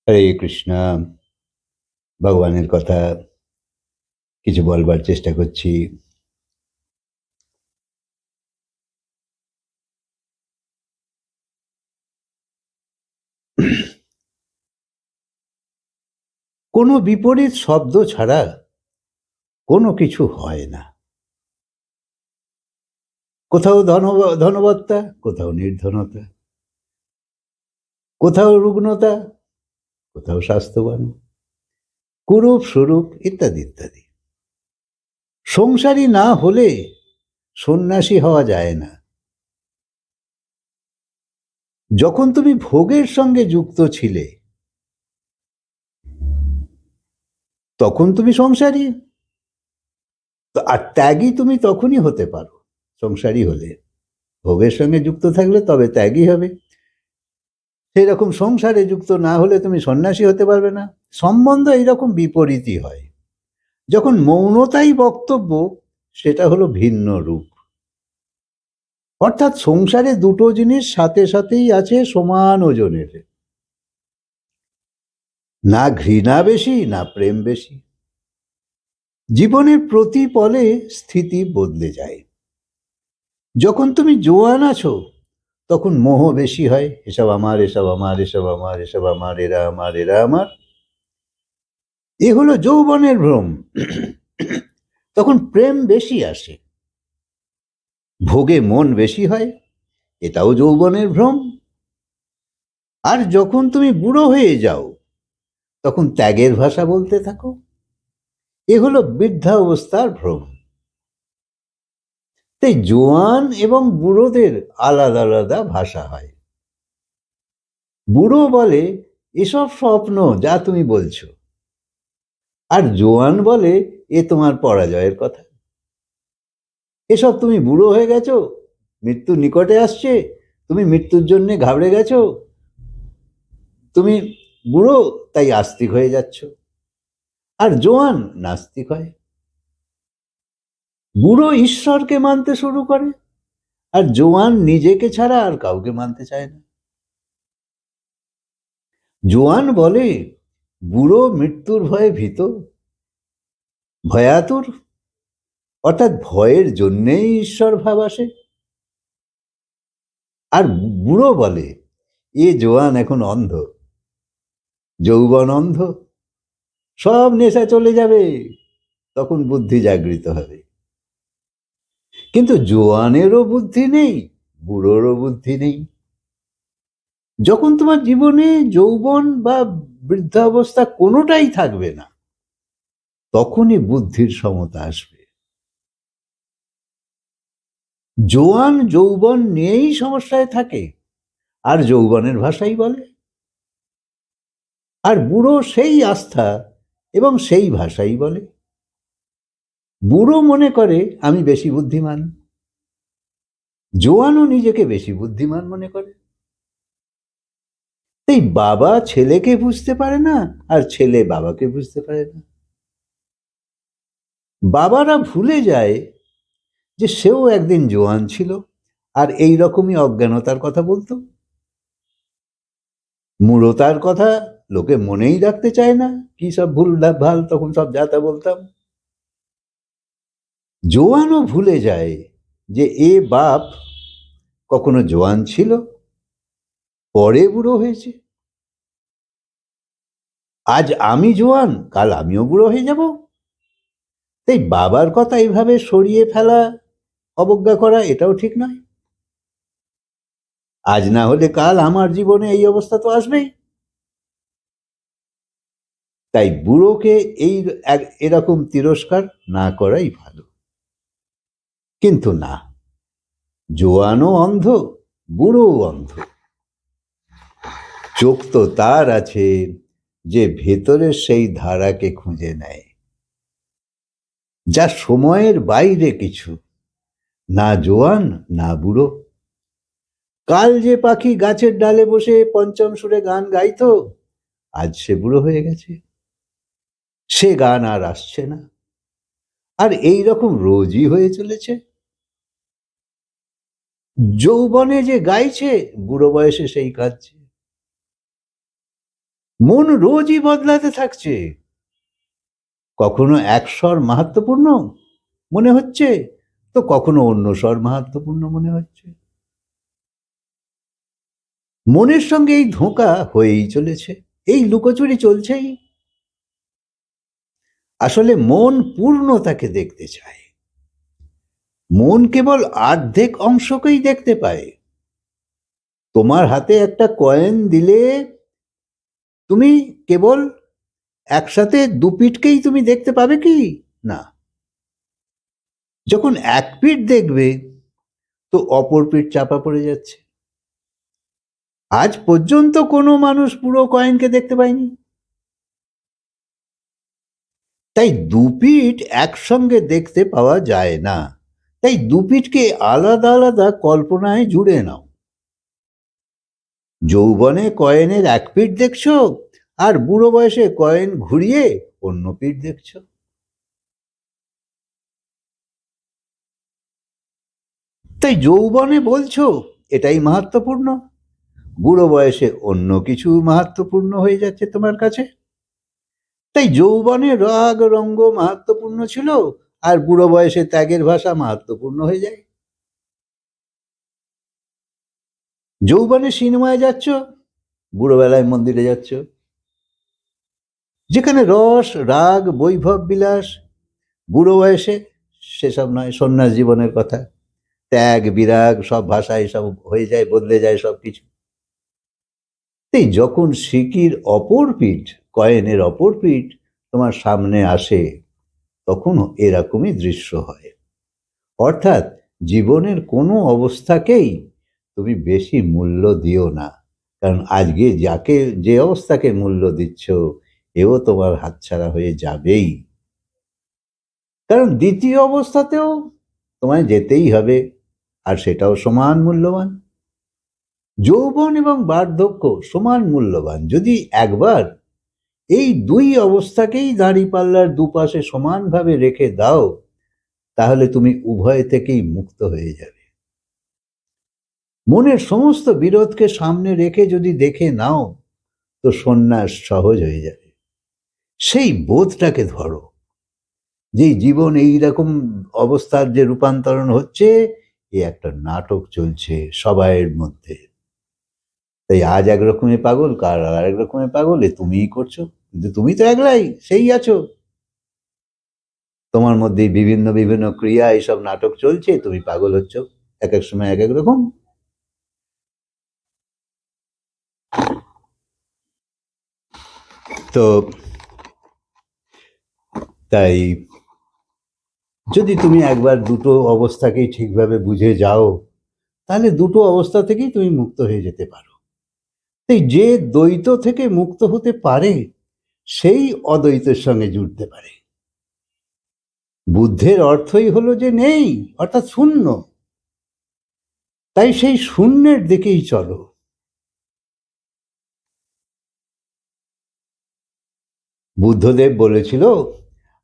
হরে কৃষ্ণ। ভগবানের কথা কিছু বলবার চেষ্টা করছি। কোনো বিপরীত শব্দ ছাড়া কোনো কিছু হয় না। কোথাও ধনবত্তা, কোথাও নির্ধনতা, কোথাও রুগ্নতা, কোথাও স্বাস্থ্যবান, কুরূপ স্বরূপ ইত্যাদি ইত্যাদি। সংসারী না হলে সন্ন্যাসী হওয়া যায় না। যখন তুমি ভোগের সঙ্গে যুক্ত ছিলে তখন তুমি সংসারী, আর ত্যাগী তুমি তখনই হতে পারো সংসারী হলে। ভোগের সঙ্গে যুক্ত থাকলে তবে ত্যাগী হবে। সেই রকম সংসারে যুক্ত না হলে তুমি সন্ন্যাসী হতে পারবে না। সম্বন্ধ এইরকম বিপরীতই হয়। যখন মৌনতাই বক্তব্য, সেটা হলো ভিন্ন রূপ। অর্থাৎ সংসারে দুটো জিনিস সাথে সাথেই আছে সমান ওজনের। না ঘৃণা বেশি, না প্রেম বেশি। জীবনের প্রতি পলে স্থিতি বদলে যায়। যখন তুমি জোয়ান আছো তখন মোহ বেশি হয়, এসব আমার, এসব আমার, এসব আমার, এসব আমার, এরা আমার, এরা আমার। এ হলো যৌবনের ভ্রম। তখন প্রেম বেশি আসে, ভোগে মন বেশি হয়, এটাও যৌবনের ভ্রম। আর যখন তুমি বুড়ো হয়ে যাও তখন ত্যাগের ভাষা বলতে থাকো, এ হলো বৃদ্ধা অবস্থার ভ্রম। তাই জোয়ান এবং বুড়োদের আলাদা আলাদা ভাষা হয়। বুড়ো বলে এসব স্বপ্ন যা তুমি বলছো, আর জোয়ান বলে এ তোমার পরাজয়ের কথা। এসব তুমি বুড়ো হয়ে গেছো, মৃত্যু নিকটে আসছে, তুমি মৃত্যুর জন্য ঘাবড়ে গেছো, তুমি বুড়ো তাই আস্তিক হয়ে যাচ্ছ। আর জোয়ান নাস্তিক হয়। বুড়ো ঈশ্বরকে মানতে শুরু করে, আর জোয়ান নিজেকে ছাড়া আর কাউকে মানতে চায় না। জোয়ান বলে বুড়ো মৃত্যুর ভয়ে ভীত, ভয়াতুর, অর্থাৎ ভয়ের জন্যেই ঈশ্বর ভাব আসে। আর বুড়ো বলে এ জোয়ান এখন অন্ধ, যৌবন অন্ধ, সব নেশা চলে যাবে, তখন বুদ্ধি জাগৃত হবে। কিন্তু জোয়ানেরও বুদ্ধি নেই, বুড়োরও বুদ্ধি নেই। যখন তোমার জীবনে যৌবন বা বৃদ্ধাবস্থা কোনোটাই থাকবে না, তখনই বুদ্ধির সমতা আসবে। জোয়ান যৌবন নিয়েই সমস্যায় থাকে, আর যৌবনের ভাষাই বলে। আর বুড়ো সেই আস্থা এবং সেই ভাষাই বলে। বুড়ো মনে করে আমি বেশি বুদ্ধিমান, জোয়ানও নিজেকে বেশি বুদ্ধিমান মনে করে। এই বাবা ছেলেকে বুঝতে পারে না, আর ছেলে বাবাকে বুঝতে পারে না। বাবারা ভুলে যায় যে সেও একদিন জোয়ান ছিল, আর এই রকমই অজ্ঞানতার কথা বলতো। মূঢ়তার কথা লোকে মনেই রাখতে চায় না, কি সব ভুল ভাল তখন সব যাতা বলতাম। জোয়ানও ভুলে যায় যে এ বাপ কখনো জোয়ান ছিল, পরে বুড়ো হয়েছে। আজ আমি জোয়ান, কাল আমিও বুড়ো হয়ে যাব। তাই বাবার কথা এইভাবে সরিয়ে ফেলা, অবজ্ঞা করা, এটাও ঠিক নয়। আজ না হলে কাল আমার জীবনে এই অবস্থা তো আসবেই। তাই বুড়োকে এই এরকম তিরস্কার না করাই ভালো। কিন্তু না, জোয়ানও অন্ধ, বুড়োও অন্ধ। চোখ তো তার আছে যে ভেতরের সেই ধারাকে খুঁজে নেয়, যা সময়ের বাইরে কিছু, না জোয়ান না বুড়ো। কাল যে পাখি গাছের ডালে বসে পঞ্চম সুরে গান গাইতো, আজ সে বুড়ো হয়ে গেছে, সে গান আর আসছে না। আর এই রকম রোজই হয়ে চলেছে। যৌবনে যে গাইছে, বুড়ো বয়সে সেই কাঁদছে। মন রোজই বদলাতে থাকছে। কখনো এক স্বর মাহাত্ম্যপূর্ণ মনে হচ্ছে, তো কখনো অন্য স্বর মাহাত্ম্যপূর্ণ মনে হচ্ছে। মনের সঙ্গে এই ধোঁকা হয়েই চলেছে, এই লুকোচুরি চলছেই। আসলে মন পূর্ণতাকে দেখতে চায়। মন কেবল অর্ধেক অংশকেই দেখতে পায়। তোমার হাতে একটা কয়েন দিলে তুমি কেবল একসাথে দু পিঠকেই তুমি দেখতে পাবে কি না? যখন এক পিঠ দেখবে তো অপর পিঠ চাপা পড়ে যাচ্ছে। আজ পর্যন্ত কোনো মানুষ পুরো কয়েনকে দেখতে পায়নি। তাই দু পিঠ একসঙ্গে দেখতে পাওয়া যায় না। তাই দু পিঠকে আলাদা আলাদা কল্পনায় জুড়ে নাও। যৌবনে কয়েনের এক পিঠ দেখছো, আর বুড়ো বয়সে কয়েন ঘুরিয়ে অন্য পিঠ দেখছো। তাই যৌবনে বলছো এটাই মাহাত্ম্যপূর্ণ, বুড়ো বয়সে অন্য কিছু মাহাত্ম্যপূর্ণ হয়ে যাচ্ছে তোমার কাছে। তাই যৌবনে রাগ রঙ্গ মাহাত্ম্যপূর্ণ ছিল, আর বুড়ো বয়সে ত্যাগের ভাষা মাহাত্ম্যপূর্ণ হয়ে যায়। যৌবনে সিনেমায় যাচ্ছ, বুড়োবেলায় মন্দিরে যাচ্ছ। যেখানে রস রাগ বৈভব বিলাস, বুড়ো বয়সে সেসব নয়, সন্ন্যাস জীবনের কথা। ত্যাগ বিরাগ সব ভাষায় সব হয়ে যায়, বদলে যায় সব কিছু। এই যখন সিকির অপর পিঠ, কয়েনের অপর পিঠ তোমার সামনে আসে, তখন এরকমই দৃশ্য হয়। অর্থাৎ জীবনের কোনো অবস্থাকেই তুমি বেশি মূল্য দিও না, কারণ আজকে যাকে যে অবস্থাকে মূল্য দিচ্ছ এও তোমার হাতছাড়া হয়ে যাবেই। কারণ দ্বিতীয় অবস্থাতেও তোমায় যেতেই হবে, আর সেটাও সমান মূল্যবান। যৌবন এবং বার্ধক্য সমান মূল্যবান। যদি একবার এই দুই অবস্থাকেই দাঁড়িপাল্লার দুপাশে সমানভাবে রেখে দাও, তাহলে তুমি উভয় থেকেই মুক্ত হয়ে যাবে। মনের সমস্ত বিরোধকে সামনে রেখে যদি দেখে নাও, তো সন্ন্যাস সহজ হয়ে যাবে। সেই বোধটাকে ধরো যে জীবন এইরকম অবস্থার যে রূপান্তরণ হচ্ছে, এ একটা নাটক চলছে সবাইয়ের মধ্যে। তাই আজ এক রকমের পাগল, কাল আর এক রকমের পাগল, এ তুমিই করছো, কিন্তু তুমি তো একলাই সেই আছো। তোমার মধ্যে বিভিন্ন বিভিন্ন ক্রিয়া এইসব নাটক চলছে, তুমি পাগল হচ্ছ এক এক সময় এক এক রকম। তো তাই যদি তুমি একবার দুটো অবস্থাকেই ঠিকভাবে বুঝে যাও, তাহলে দুটো অবস্থা থেকেই তুমি মুক্ত হয়ে যেতে পারো। তাই যে দ্বৈত থেকে মুক্ত হতে পারে সেই অদ্বৈতের সঙ্গে জুড়তে পারে। বুদ্ধের অর্থই হলো যে নেই, অর্থাৎ শূন্য। তাই সেই শূন্যের দিকেই চলো। বুদ্ধদেব বলেছিল,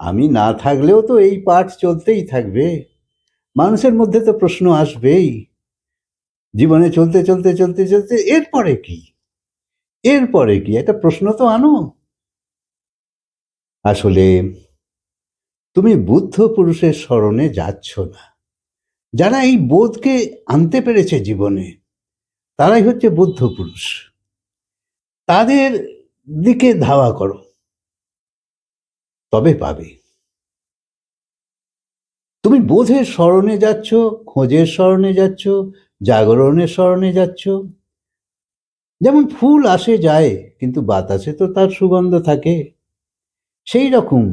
আমি না থাকলেও তো এই পাঠ চলতেই থাকবে, মানুষের মধ্যে তো প্রশ্ন আসবেই। জীবনে চলতে চলতে চলতে চলতে এরপরে কি, এরপরে কি, একটা প্রশ্ন তো আনো। আসলে তুমি বুদ্ধ পুরুষের স্মরণে যাচ্ছ না। যারা এই বোধকে আনতে পেরেছে জীবনে, তারাই হচ্ছে বুদ্ধ পুরুষ। তাদের দিকে ধাওয়া করো, তবে পাবে। তুমি বোধের স্মরণে যাচ্ছ, খোঁজের স্মরণে যাচ্ছ, জাগরণের স্মরণে যাচ্ছ। যেমন ফুল আসে যায়, কিন্তু বাতাসে তো তার সুগন্ধ থাকে। সেই রকম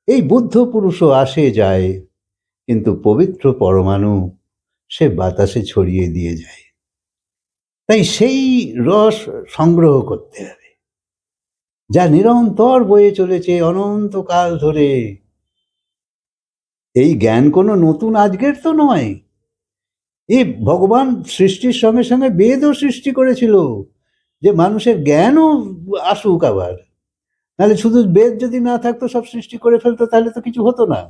এই বুদ্ধ পুরুষও আসে যায়, কিন্তু পবিত্র পরমাণু সে বাতাসে ছড়িয়ে দিয়ে যায়। তাই সেই রস সংগ্রহ করতে হবে, যা নিরন্তর বয়ে চলেছে অনন্তকাল ধরে। এই জ্ঞান কোনো নতুন আজকের তো নয়। এই ভগবান সৃষ্টির সঙ্গে সঙ্গে বেদও সৃষ্টি করেছিল, যে মানুষের জ্ঞানও আসুক আবার। নাহলে শুধু বেদ যদি না থাকতো, সব সৃষ্টি করে ফেলতো, তাহলে তো কিছু হতো না।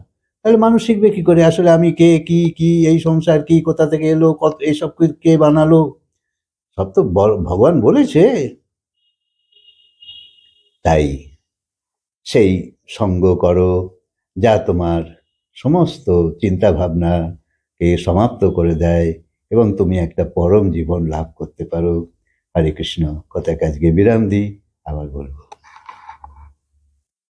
তাহলে মানুষ শিখবে কি করে আসলে আমি কে, কি কি, এই সংসার কি, কোথা থেকে এলো, কত, এইসব কে বানালো? সব তো ভগবান বলেছে। তাই সেই সঙ্গ করো যা তোমার সমস্ত চিন্তা ভাবনাকে সমাপ্ত করে দেয় এবং তুমি একটা পরম জীবন লাভ করতে পারো। হরে কৃষ্ণ। কথাকে আজকে বিরাম দিই, আবার বলবো।